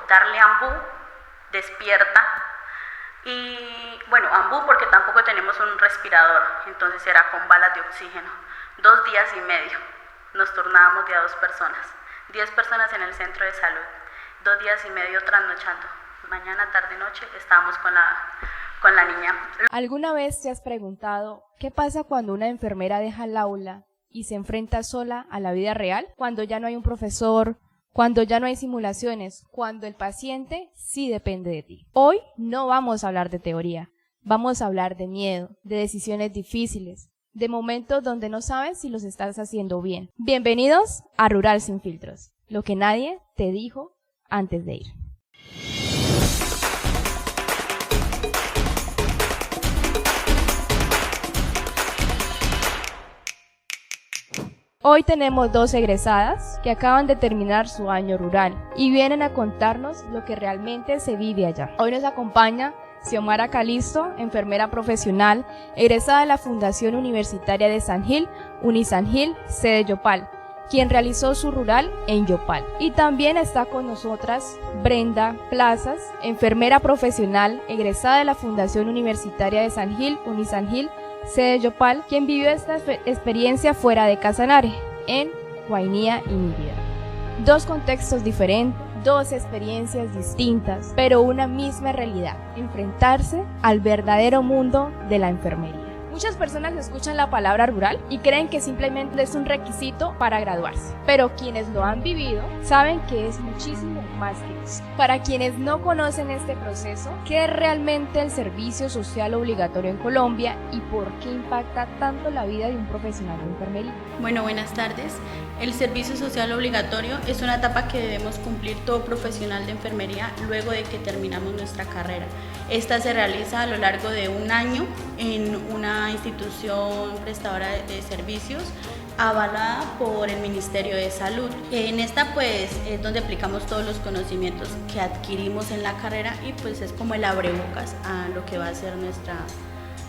darle ambú, despierta. Y bueno, ambú porque tampoco tenemos un respirador, entonces era con balas de oxígeno. 2 días y medio nos turnábamos de a 2 personas, 10 personas en el centro de salud, 2 días y medio trasnochando. Mañana, tarde, noche estábamos con la niña. ¿Alguna vez te has preguntado qué pasa cuando una enfermera deja el aula y se enfrenta sola a la vida real? Cuando ya no hay un profesor, cuando ya no hay simulaciones, cuando el paciente sí depende de ti. Hoy no vamos a hablar de teoría, vamos a hablar de miedo, de decisiones difíciles, de momentos donde no sabes si los estás haciendo bien. Bienvenidos a Rural Sin Filtros, lo que nadie te dijo antes de ir. Hoy tenemos 2 egresadas que acaban de terminar su año rural y vienen a contarnos lo que realmente se vive allá. Hoy nos acompaña Xiomara Calisto, enfermera profesional, egresada de la Fundación Universitaria de San Gil, Unisan Gil, sede Yopal, quien realizó su rural en Yopal. Y también está con nosotras Brenda Plazas, enfermera profesional, egresada de la Fundación Universitaria de San Gil, Unisan Gil, sede Yopal, quien vivió esta experiencia fuera de Casanare, en Guainía y Mérida. 2 contextos diferentes, 2 experiencias distintas, pero una misma realidad: enfrentarse al verdadero mundo de la enfermería. Muchas personas escuchan la palabra rural y creen que simplemente es un requisito para graduarse, pero quienes lo han vivido saben que es muchísimo más que eso. Para quienes no conocen este proceso, ¿qué es realmente el servicio social obligatorio en Colombia y por qué impacta tanto la vida de un profesional de enfermería? Bueno, buenas tardes. El servicio social obligatorio es una etapa que debemos cumplir todo profesional de enfermería luego de que terminamos nuestra carrera. Esta se realiza a lo largo de un año en una institución prestadora de servicios avalada por el Ministerio de Salud. En esta pues es donde aplicamos todos los conocimientos que adquirimos en la carrera y pues es como el abrebocas a lo que va a ser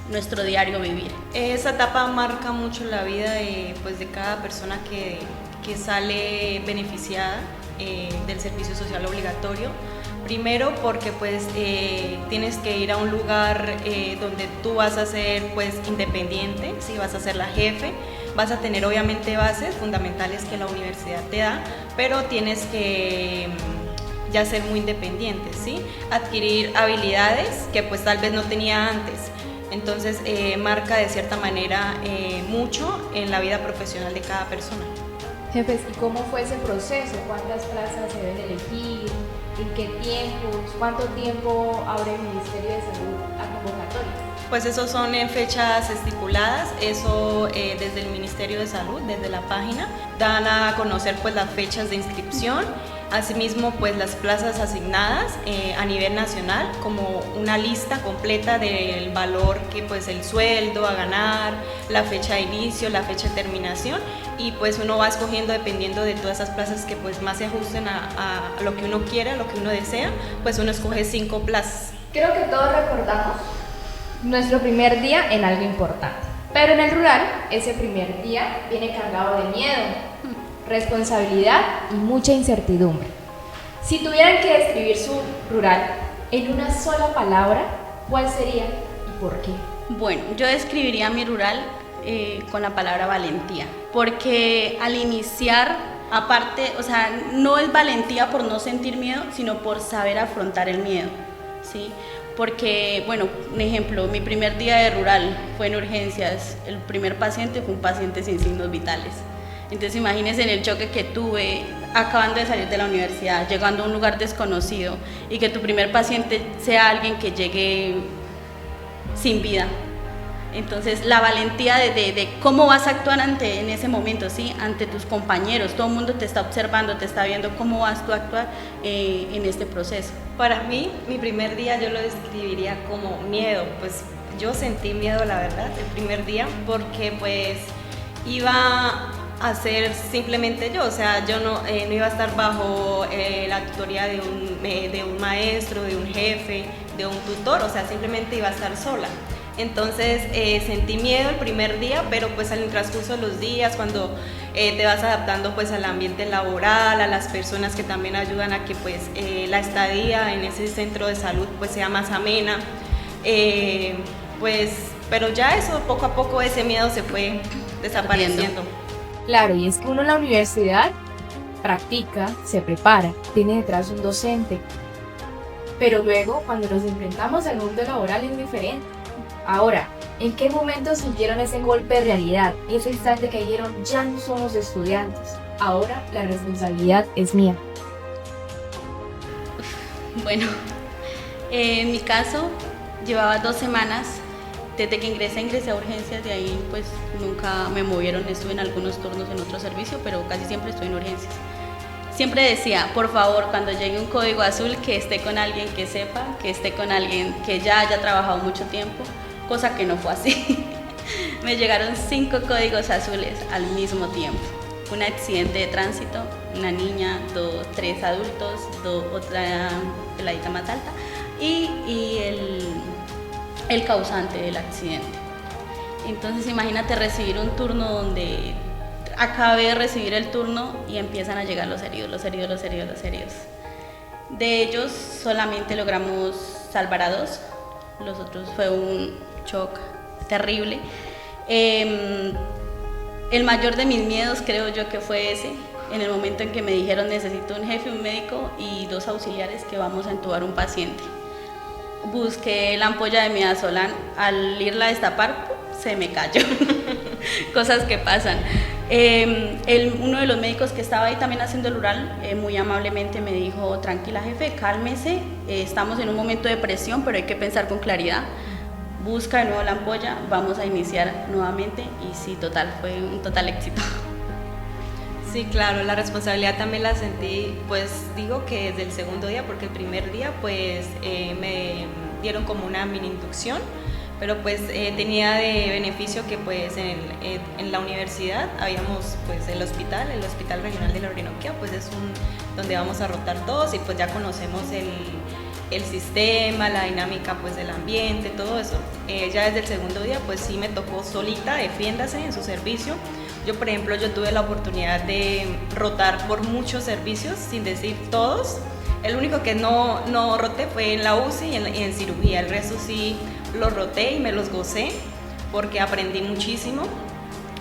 nuestro diario vivir. Esa etapa marca mucho la vida de cada persona que sale beneficiada del servicio social obligatorio. Primero porque tienes que ir a un lugar donde tú vas a ser independiente, ¿sí? Vas a ser la jefe, vas a tener obviamente bases fundamentales que la universidad te da, pero tienes que ya ser muy independiente, ¿sí? Adquirir habilidades que tal vez no tenía antes. Entonces marca de cierta manera mucho en la vida profesional de cada persona. Jefes, ¿y cómo fue ese proceso? ¿Cuántas plazas se deben elegir? ¿En qué tiempos? ¿Cuánto tiempo abre el Ministerio de Salud a convocatoria? Eso son en fechas estipuladas, eso desde el Ministerio de Salud, desde la página, dan a conocer las fechas de inscripción. Asimismo, las plazas asignadas a nivel nacional, como una lista completa del valor que el sueldo a ganar, la fecha de inicio, la fecha de terminación, y uno va escogiendo dependiendo de todas esas plazas que más se ajusten a lo que uno quiere, a lo que uno desea, uno escoge 5 plazas. Creo que todos recordamos nuestro primer día en algo importante, pero en el rural ese primer día viene cargado de miedo, responsabilidad y mucha incertidumbre. Si tuvieran que describir su rural en una sola palabra, ¿cuál sería y por qué? Bueno, yo describiría mi rural con la palabra valentía, porque al iniciar, aparte, no es valentía por no sentir miedo, sino por saber afrontar el miedo, ¿sí? Porque, un ejemplo, mi primer día de rural fue en urgencias, el primer paciente fue un paciente sin signos vitales. Entonces imagínense en el choque que tuve acabando de salir de la universidad, llegando a un lugar desconocido y que tu primer paciente sea alguien que llegue sin vida. Entonces la valentía de cómo vas a actuar en ese momento, ¿sí? Ante tus compañeros, todo el mundo te está observando, te está viendo cómo vas tú a actuar en este proceso. Para mí, mi primer día yo lo describiría como miedo, yo sentí miedo la verdad el primer día porque iba a ser simplemente yo, yo no iba a estar bajo la tutoría de un maestro, de un jefe, de un tutor, simplemente iba a estar sola. Entonces sentí miedo el primer día, pero pues en el transcurso de los días, cuando te vas adaptando pues al ambiente laboral, a las personas que también ayudan a que pues la estadía en ese centro de salud pues sea más amena, pues, pero ya eso poco a poco ese miedo se fue desapareciendo. Claro, y es que uno en la universidad practica, se prepara, tiene detrás un docente, pero luego cuando nos enfrentamos al mundo laboral es diferente. Ahora, ¿en qué momento sintieron ese golpe de realidad? Ese instante que dijeron, ya no somos estudiantes, ahora la responsabilidad es mía. Bueno, en mi caso llevaba 2 semanas, desde que ingresé a urgencias, de ahí pues nunca me movieron, estuve en algunos turnos en otro servicio, pero casi siempre estoy en urgencias. Siempre decía, por favor, cuando llegue un código azul, que esté con alguien que sepa, que esté con alguien que ya haya trabajado mucho tiempo, cosa que no fue así. Me llegaron 5 códigos azules al mismo tiempo. Un accidente de tránsito, una niña, 3 adultos, otra peladita más alta y el causante del accidente. Entonces imagínate recibir un turno donde acabé de recibir el turno y empiezan a llegar los heridos. De ellos solamente logramos salvar a 2, los otros fue un shock terrible. El mayor de mis miedos creo yo que fue ese, en el momento en que me dijeron necesito un jefe, un médico y 2 auxiliares que vamos a entubar un paciente. Busqué la ampolla de midazolam, al irla a destapar se me cayó. Cosas que pasan. Uno de los médicos que estaba ahí también haciendo el rural muy amablemente me dijo, tranquila jefe, cálmese, estamos en un momento de presión, pero hay que pensar con claridad. Busca de nuevo la ampolla, vamos a iniciar nuevamente y sí, total, fue un total éxito. Sí, claro, la responsabilidad también la sentí, pues digo que desde el segundo día, porque el primer día pues me dieron como una mini inducción, pero pues tenía de beneficio que pues en la universidad habíamos pues el Hospital Regional de la Orinoquia, pues es donde vamos a rotar todos y pues ya conocemos el sistema, la dinámica pues del ambiente, todo eso. Ya desde el segundo día pues sí me tocó solita, defiéndase en su servicio. Yo por ejemplo, yo tuve la oportunidad de rotar por muchos servicios, sin decir todos. El único que no roté fue en la UCI y en cirugía, el resto sí los roté y me los gocé porque aprendí muchísimo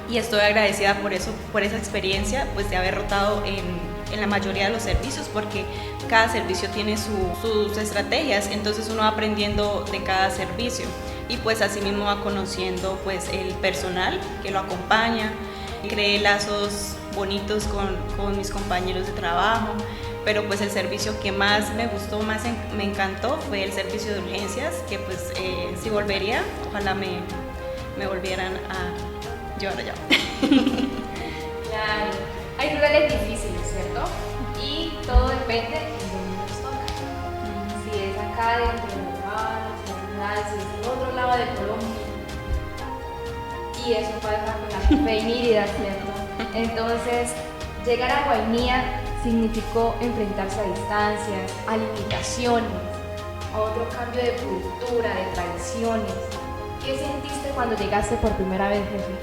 y estoy agradecida por eso, por esa experiencia pues de haber rotado en la mayoría de los servicios, porque cada servicio tiene sus estrategias, entonces uno va aprendiendo de cada servicio y pues así mismo va conociendo pues el personal que lo acompaña. Creé lazos bonitos con mis compañeros de trabajo, pero pues el servicio que más me gustó, me encantó fue el servicio de urgencias, que pues si volvería, ojalá me volvieran a llevar allá. Claro, hay rurales difíciles, ¿cierto? Y todo depende de dónde nos toca. Si es acá dentro del lugar, si es en otro lado de Colombia. Y eso pasa con la Feinírida, ¿cierto? Entonces, llegar a Guainía significó enfrentarse a distancias, a limitaciones, a otro cambio de cultura, de tradiciones. ¿Qué sentiste cuando llegaste por primera vez, jefe?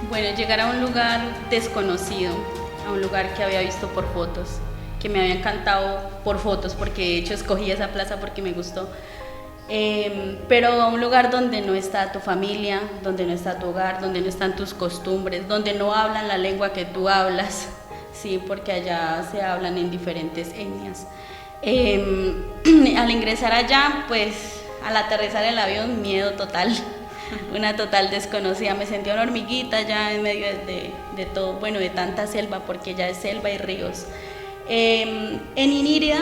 Bueno, llegar a un lugar desconocido, a un lugar que había visto por fotos, que me había encantado por fotos, porque de hecho escogí esa plaza porque me gustó. Pero a un lugar donde no está tu familia, donde no está tu hogar, donde no están tus costumbres, donde no hablan la lengua que tú hablas, sí, porque allá se hablan en diferentes etnias. Al ingresar allá, pues al aterrizar el avión, miedo total, una total desconocida, me sentía una hormiguita ya en medio de todo, bueno, de tanta selva, porque ya es selva y ríos. En Inírida,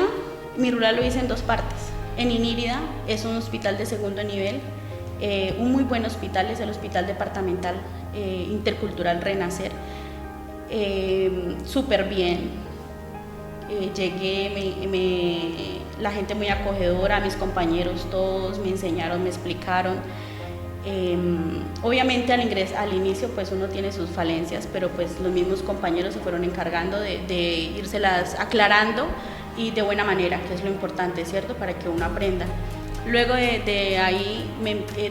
mi rural lo hice en 2 partes. En Inírida es un hospital de segundo nivel, un muy buen hospital, es el Hospital Departamental Intercultural Renacer, súper bien. Llegué, la gente muy acogedora, mis compañeros todos me enseñaron, me explicaron. Obviamente al inicio pues uno tiene sus falencias, pero pues los mismos compañeros se fueron encargando de írselas aclarando y de buena manera, que es lo importante, ¿cierto? Para que uno aprenda. Luego de ahí,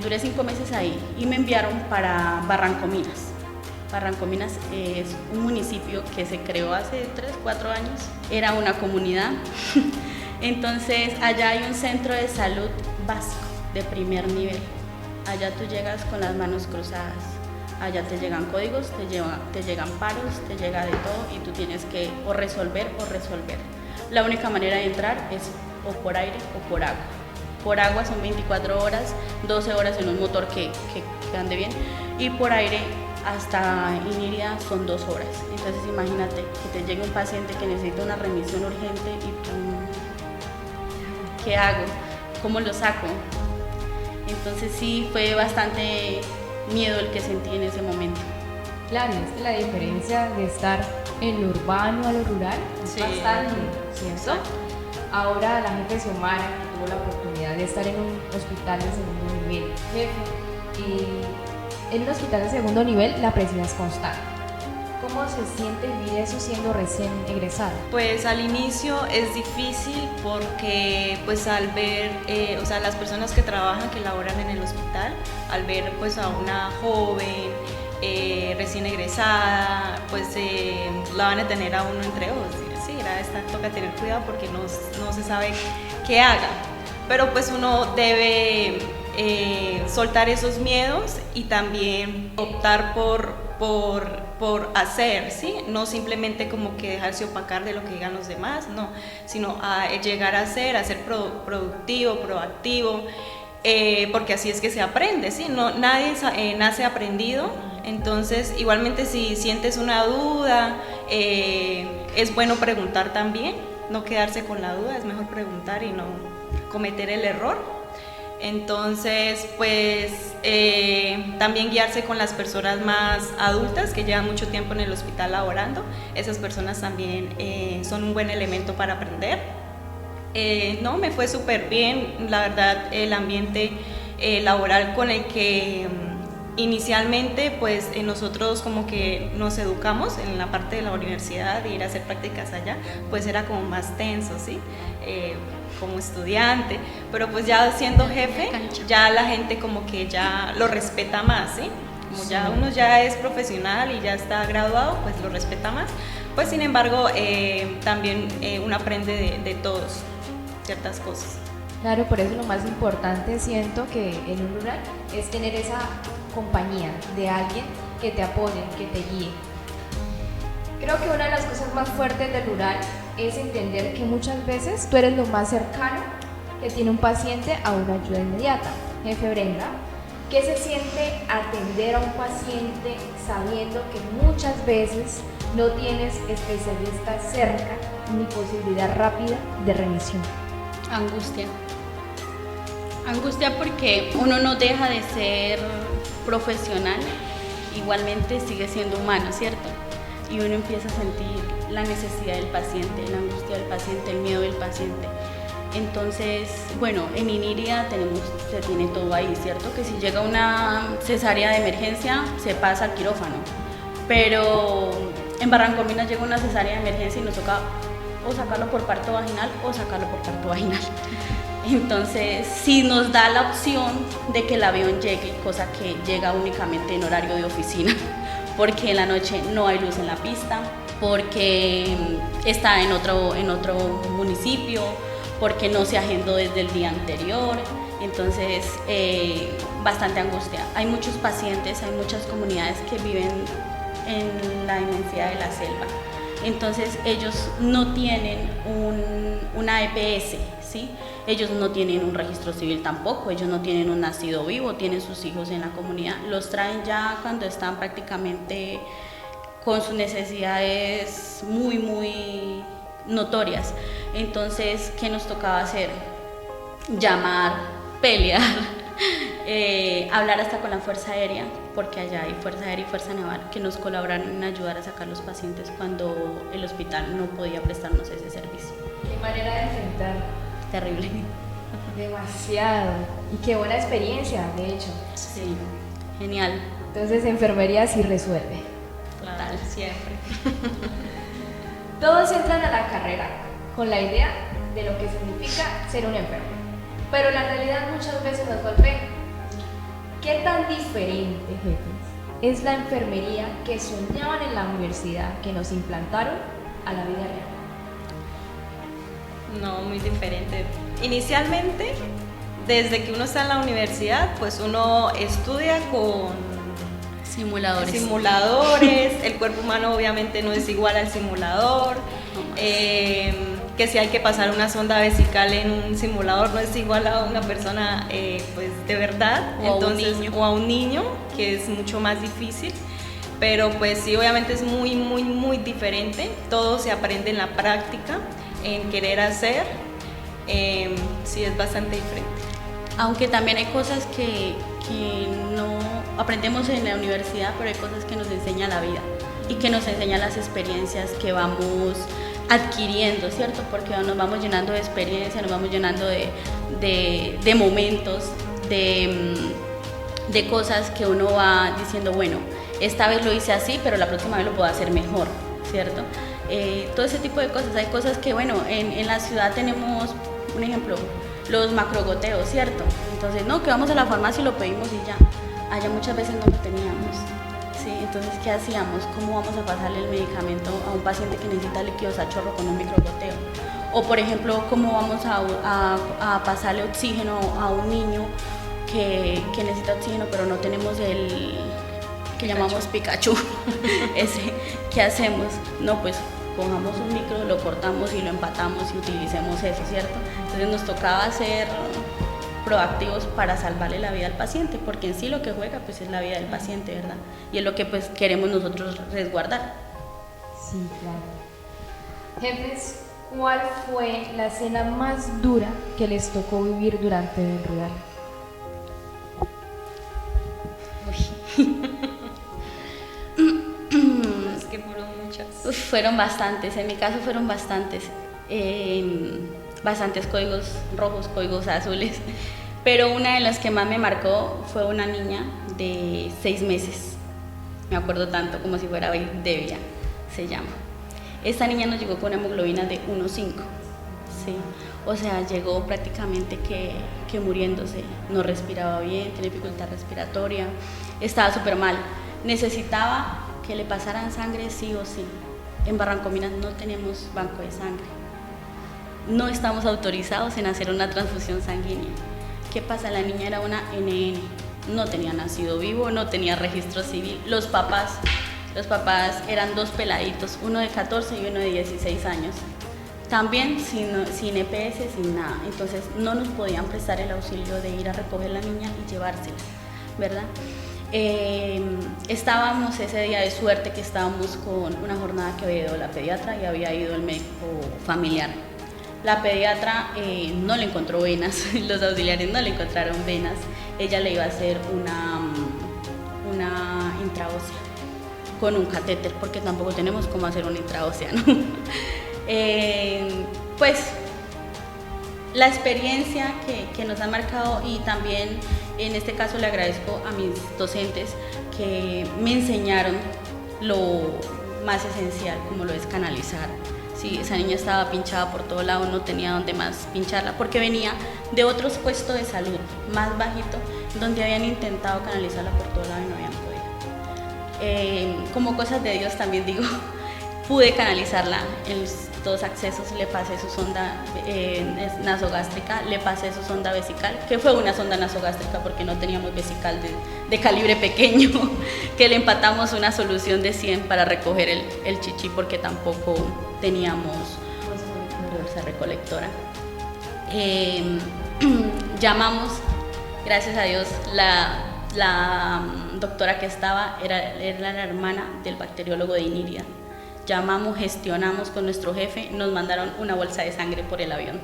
duré 5 meses ahí y me enviaron para Barrancominas. Barrancominas es un municipio que se creó hace 3, 4 años, era una comunidad. Entonces allá hay un centro de salud básico de primer nivel. Allá tú llegas con las manos cruzadas, allá te llegan códigos, te llegan paros, te llega de todo y tú tienes que o resolver o resolver. La única manera de entrar es o por aire o por agua. Por agua son 24 horas, 12 horas en un motor que ande bien, y por aire hasta Iniria son 2 horas. Entonces imagínate que te llegue un paciente que necesita una remisión urgente y tú, ¿qué hago? ¿Cómo lo saco? Entonces sí, fue bastante miedo el que sentí en ese momento. Claro, es que la diferencia de estar en lo urbano a lo rural es Sí. bastante, ¿cierto? Ahora la jefe Xiomara, que tuvo la oportunidad de estar en un hospital de segundo nivel, jefe, y en un hospital de segundo nivel la presión es constante. ¿Cómo se siente vivir eso siendo recién egresada? Pues al inicio es difícil porque pues al ver, o sea, las personas que trabajan, que laboran en el hospital, al ver pues a una joven recién egresada, pues la van a tener a uno entre ojos. Sí, esta toca tener cuidado porque no se sabe qué haga. Pero pues uno debe soltar esos miedos y también optar por hacer, ¿sí? No simplemente como que dejarse opacar de lo que digan los demás, no, sino a llegar a ser productivo, proactivo, porque así es que se aprende, ¿sí? No, nadie nace aprendido. Entonces igualmente si sientes una duda, es bueno preguntar también, no quedarse con la duda, es mejor preguntar y no cometer el error. Entonces, pues también guiarse con las personas más adultas que llevan mucho tiempo en el hospital laborando. Esas personas también son un buen elemento para aprender. No, me fue súper bien, la verdad, el ambiente laboral con el que inicialmente pues nosotros como que nos educamos en la parte de la universidad, de ir a hacer prácticas allá, pues era como más tenso, ¿sí? Como estudiante, pero pues ya siendo jefe, ya la gente como que ya lo respeta más, ¿sí? Como ya uno ya es profesional y ya está graduado, pues lo respeta más. Pues sin embargo, también uno aprende de todos ciertas cosas. Claro, por eso lo más importante siento que en un rural es tener esa compañía de alguien que te apoye, que te guíe. Creo que una de las cosas más fuertes del rural es entender que muchas veces tú eres lo más cercano que tiene un paciente a una ayuda inmediata. Jefe Brenda, ¿qué se siente atender a un paciente sabiendo que muchas veces no tienes especialistas cerca ni posibilidad rápida de remisión? Angustia. Angustia porque uno no deja de ser profesional, igualmente sigue siendo humano, ¿cierto? Y uno empieza a sentir la necesidad del paciente, la angustia del paciente, el miedo del paciente. Entonces, bueno, en Iniria se tiene todo ahí, ¿cierto? Que si llega una cesárea de emergencia, se pasa al quirófano. Pero en Barrancominas llega una cesárea de emergencia y nos toca o sacarlo por parto vaginal o sacarlo por parto vaginal. Entonces, sí nos da la opción de que el avión llegue, cosa que llega únicamente en horario de oficina, porque en la noche no hay luz en la pista, porque está en otro municipio, porque no se agendó desde el día anterior. Entonces, bastante angustia. Hay muchos pacientes, hay muchas comunidades que viven en la inmensidad de la selva. Entonces, ellos no tienen una EPS, ¿sí? Ellos no tienen un registro civil tampoco, ellos no tienen un nacido vivo, tienen sus hijos en la comunidad. Los traen ya cuando están prácticamente con sus necesidades muy, muy notorias. Entonces, ¿qué nos tocaba hacer? Llamar, pelear, hablar hasta con la Fuerza Aérea, porque allá hay Fuerza Aérea y Fuerza Naval que nos colaboraron en ayudar a sacar los pacientes cuando el hospital no podía prestarnos ese servicio. ¿Qué manera de enfrentar? Terrible. Demasiado. Y qué buena experiencia, de hecho. Sí, genial. Entonces, enfermería sí resuelve. Total, siempre. Todos entran a la carrera con la idea de lo que significa ser un enfermo. Pero la realidad muchas veces nos golpea. ¿Qué tan diferente, jefes, es la enfermería que soñaban en la universidad, que nos implantaron, a la vida real? No, muy diferente. Inicialmente, desde que uno está en la universidad, pues uno estudia con simuladores, el cuerpo humano obviamente no es igual al simulador, que si hay que pasar una sonda vesical en un simulador no es igual a una persona pues de verdad, o a un niño, que es mucho más difícil, pero pues sí, obviamente es muy diferente, todo se aprende en la práctica, en querer hacer, sí es bastante diferente. Aunque también hay cosas que no aprendemos en la universidad, pero hay cosas que nos enseña la vida y que nos enseña las experiencias que vamos adquiriendo, ¿cierto? Porque nos vamos llenando de experiencia, nos vamos llenando de momentos, de cosas que uno va diciendo, bueno, esta vez lo hice así, pero la próxima vez lo puedo hacer mejor, ¿cierto? Todo ese tipo de cosas. Hay cosas que, bueno, en la ciudad tenemos, un ejemplo, los macrogoteos, ¿cierto? Entonces, no, que vamos a la farmacia y lo pedimos y ya. Allá muchas veces no lo teníamos, ¿sí? Entonces, ¿qué hacíamos? ¿Cómo vamos a pasarle el medicamento a un paciente que necesita líquidos a chorro con un microgoteo? O, por ejemplo, ¿cómo vamos a pasarle oxígeno a un niño que necesita oxígeno, pero no tenemos el que llamamos Pikachu? Ese, ¿qué hacemos? No, pues cojamos un micro, lo cortamos y lo empatamos y utilicemos eso, ¿cierto? Entonces nos tocaba ser proactivos para salvarle la vida al paciente, porque en sí lo que juega pues es la vida del paciente, ¿verdad? Y es lo que pues queremos nosotros resguardar. Sí, claro. Jefes, ¿cuál fue la escena más dura que les tocó vivir durante el rural? Es que fueron muchas. Fueron bastantes, en mi caso fueron bastantes. Bastantes códigos rojos, códigos azules, pero una de las que más me marcó fue una niña de 6 meses, me acuerdo tanto como si fuera Devia, se llama. Esta niña nos llegó con una hemoglobina de 1,5, ¿sí? O sea, llegó prácticamente que muriéndose, no respiraba bien, tenía dificultad respiratoria, estaba súper mal, necesitaba que le pasaran sangre sí o sí. En Barrancominas no tenemos banco de sangre. No estamos autorizados en hacer una transfusión sanguínea. ¿Qué pasa? La niña era una NN, no tenía nacido vivo, no tenía registro civil. Los papás eran 2 peladitos, uno de 14 y uno de 16 años. También sin EPS, sin nada. Entonces no nos podían prestar el auxilio de ir a recoger la niña y llevársela, ¿verdad? Estábamos ese día de suerte que estábamos con una jornada que había ido la pediatra y había ido el médico familiar. La pediatra no le encontró venas, los auxiliares no le encontraron venas, ella le iba a hacer una intraósea con un catéter, porque tampoco tenemos cómo hacer una intraósea, ¿no? Pues la experiencia que nos ha marcado, y también en este caso le agradezco a mis docentes que me enseñaron lo más esencial, como lo es canalizar. Sí, esa niña estaba pinchada por todo lado, no tenía dónde más pincharla, porque venía de otros puestos de salud más bajito, donde habían intentado canalizarla por todo lado y no habían podido. Como cosas de Dios también digo, pude canalizarla en los 2 accesos, le pasé su sonda nasogástrica, le pasé su sonda vesical, que fue una sonda nasogástrica porque no teníamos vesical de calibre pequeño, que le empatamos una solución de 100 para recoger el chichi, porque tampoco teníamos bolsa recolectora. Llamamos, gracias a Dios, la doctora que estaba era la hermana del bacteriólogo de INIRIA. Llamamos, gestionamos con nuestro jefe, nos mandaron una bolsa de sangre por el avión.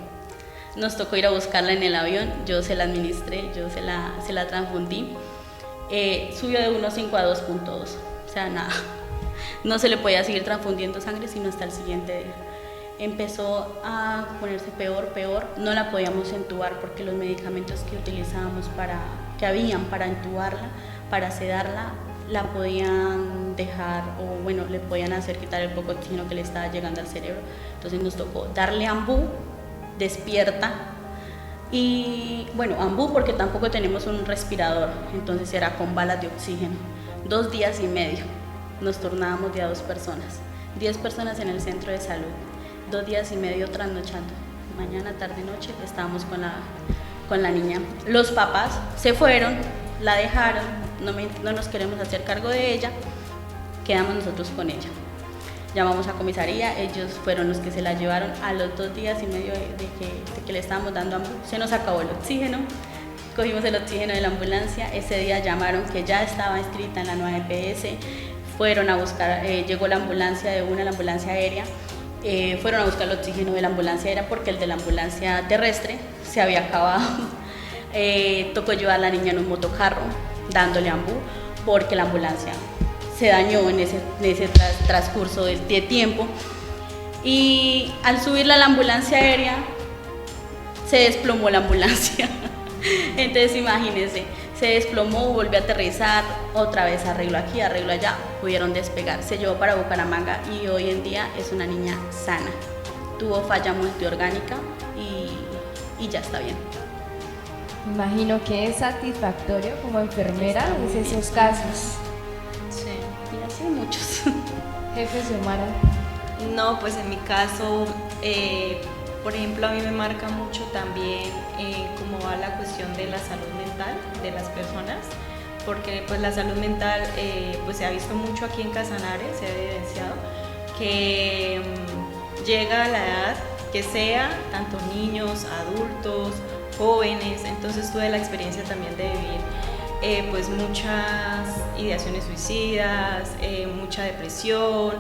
Nos tocó ir a buscarla en el avión, yo se la administré, yo se la transfundí. Subió de 1,5 a 2,2, o sea, nada. No se le podía seguir transfundiendo sangre sino hasta el siguiente día. Empezó a ponerse peor, no la podíamos entubar porque los medicamentos que utilizábamos que habían para entubarla, para sedarla, la podían dejar, o bueno, le podían hacer quitar el poco oxígeno que le estaba llegando al cerebro. Entonces nos tocó darle ambú, despierta, Y bueno, Ambú porque tampoco tenemos un respirador, entonces era con balas de oxígeno. 2 días y medio nos turnábamos de a 2 personas, 10 personas en el centro de salud, 2 días y medio trasnochando. Mañana, tarde, noche estábamos con la niña. Los papás se fueron, la dejaron, no nos queremos hacer cargo de ella, quedamos nosotros con ella. Llamamos a comisaría, ellos fueron los que se la llevaron. A los 2 días y medio de que le estábamos dando Ambú, se nos acabó el oxígeno, cogimos el oxígeno de la ambulancia. Ese día llamaron que ya estaba inscrita en la nueva EPS, fueron a buscar, llegó la ambulancia la ambulancia aérea, fueron a buscar el oxígeno de la ambulancia aérea porque el de la ambulancia terrestre se había acabado. Tocó llevar a la niña en un motocarro dándole Ambú porque la ambulancia se dañó en ese transcurso de tiempo, y al subirla a la ambulancia aérea se desplomó la ambulancia. Entonces imagínense, se desplomó, volvió a aterrizar, otra vez arreglo aquí, arreglo allá, pudieron despegar, se llevó para Bucaramanga y hoy en día es una niña sana. Tuvo falla multiorgánica y ya está bien. Me imagino que es satisfactorio como enfermera en esos casos. Y así muchos. Jefe Xiomara. No, pues en mi caso, por ejemplo, a mí me marca mucho también cómo va la cuestión de la salud mental de las personas, porque pues la salud mental pues se ha visto mucho aquí en Casanare, se ha evidenciado que llega a la edad que sea, tanto niños, adultos, jóvenes. Entonces tuve la experiencia también de vivir pues muchas ideaciones suicidas, mucha depresión,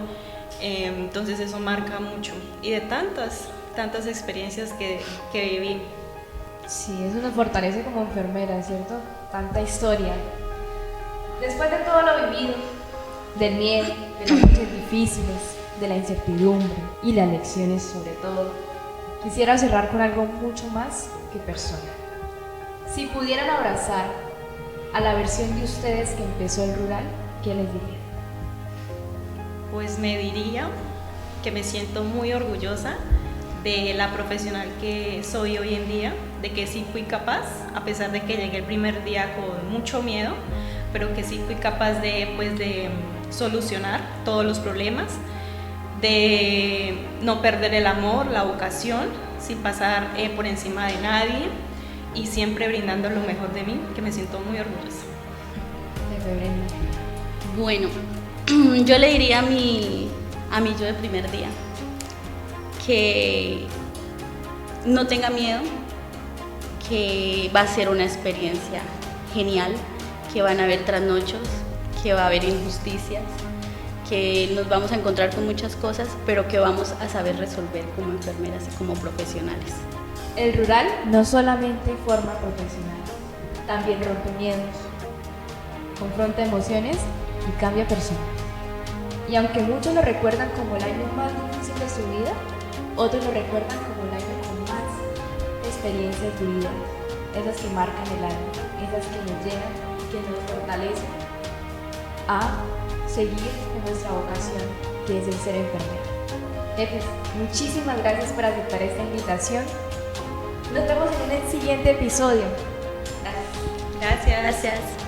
entonces eso marca mucho, y de tantas experiencias que viví. Sí, eso nos fortalece como enfermera, ¿cierto? Tanta historia. Después de todo lo vivido, del miedo, de las noches difíciles, de la incertidumbre y las lecciones sobre todo, quisiera cerrar con algo mucho más que personal. Si pudieran abrazar a la versión de ustedes que empezó el rural, ¿qué les diría? Pues me diría que me siento muy orgullosa de la profesional que soy hoy en día, de que sí fui capaz, a pesar de que llegué el primer día con mucho miedo, pero que sí fui capaz de solucionar todos los problemas, de no perder el amor, la vocación, sin pasar por encima de nadie y siempre brindando lo mejor de mí, que me siento muy orgullosa. Bueno, yo le diría a mi yo de primer día que no tenga miedo, que va a ser una experiencia genial, que van a haber trasnochos, que va a haber injusticias, que nos vamos a encontrar con muchas cosas, pero que vamos a saber resolver como enfermeras y como profesionales. El rural no solamente forma profesionales, también rompe miedos, confronta emociones y cambia personas. Y aunque muchos lo recuerdan como el año más difícil de su vida, otros lo recuerdan como el año con más experiencias vividas, esas que marcan el alma, esas que nos llenan, que nos fortalecen a seguir en nuestra vocación, que es el ser enfermera. Jefes, muchísimas gracias por aceptar esta invitación. Nos vemos en el siguiente episodio. Gracias. Gracias.